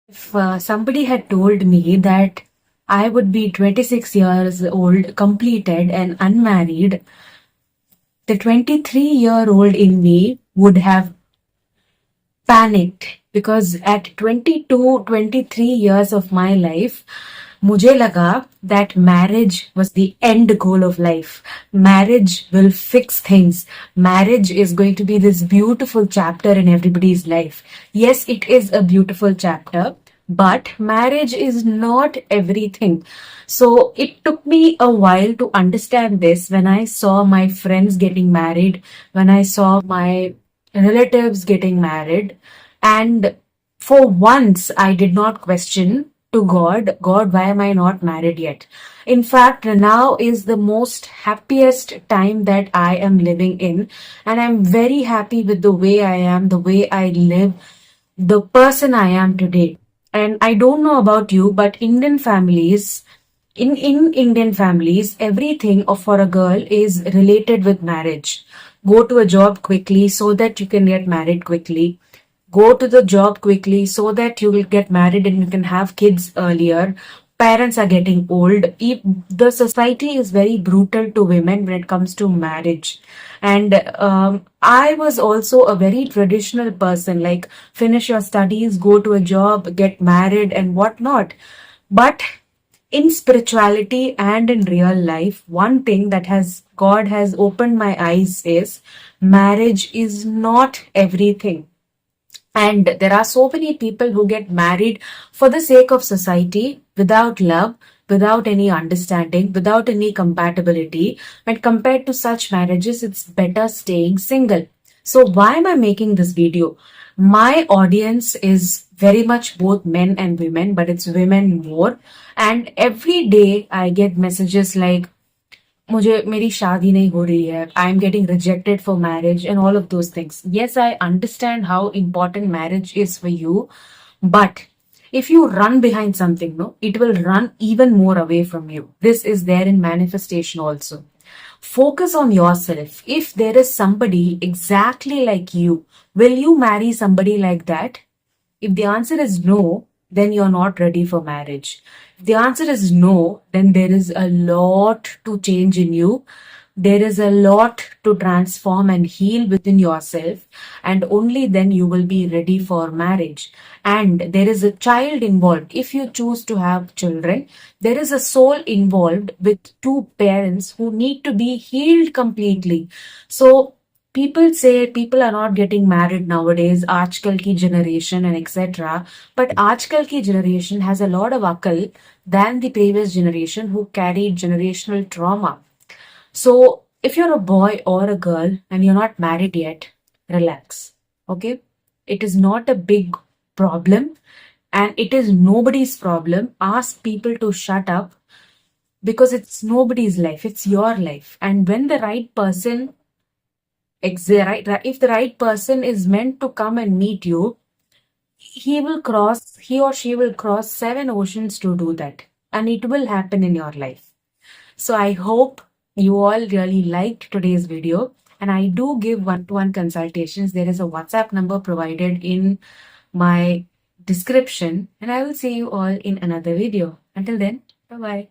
If somebody had told me that I would be 26 years old, completed and unmarried, the 23-year-old in me would have panicked because at 22, 23 years of my life, मुझे लगा that marriage was the end goal of life. Marriage will fix things. Marriage is going to be this beautiful chapter in everybody's life. Yes, it is a beautiful chapter, but marriage is not everything. So it took me a while to understand this when I saw my friends getting married, when I saw my relatives getting married, and for once I did not question to God, why am I not married yet? In fact, now is the most happiest time that I am living in, and I'm very happy with the way I am, the way I live, the person I am today. And I don't know about you, but in Indian families, everything for a girl is related with marriage. Go to a job quickly so that you can get married quickly. Go to the job quickly so that you will get married and you can have kids earlier. Parents are getting old. The society is very brutal to women when it comes to marriage. And I was also a very traditional person, like finish your studies, go to a job, get married, and whatnot. But in spirituality and in real life, one thing that has God has opened my eyes is marriage is not everything. And there are so many people who get married for the sake of society without love, without any understanding, without any compatibility. And compared to such marriages, it's better staying single. So why am I making this video? My audience is very much both men and women, but it's women more. And every day I get messages like, मुझे मेरी शादी नहीं हो रही है, I am getting rejected for marriage and all of those things. Yes, I understand how important marriage is for you, but if you run behind something, no, it will run even more away from you. This is there in manifestation also. Focus on yourself. If there is somebody exactly like you, will you marry somebody like that? If the answer is no, then you're not ready for marriage. If the answer is no, then there is a lot to change in you. There is a lot to transform and heal within yourself, and only then you will be ready for marriage. And there is a child involved. If you choose to have children, there is a soul involved with two parents who need to be healed completely. So people say people are not getting married nowadays, आजकल की generation and etc. But आजकल की generation has a lot of akal than the previous generation who carried generational trauma. So if you're a boy or a girl and you're not married yet, relax. Okay? It is not a big problem and it is nobody's problem. Ask people to shut up because it's nobody's life, it's your life. And when the right person, if the right person is meant to come and meet you, he or she will cross 7 oceans to do that. And it will happen in your life. So I hope you all really liked today's video, and I do give one-to-one consultations. There is a WhatsApp number provided in my description, and I will see you all in another video. Until then, bye-bye.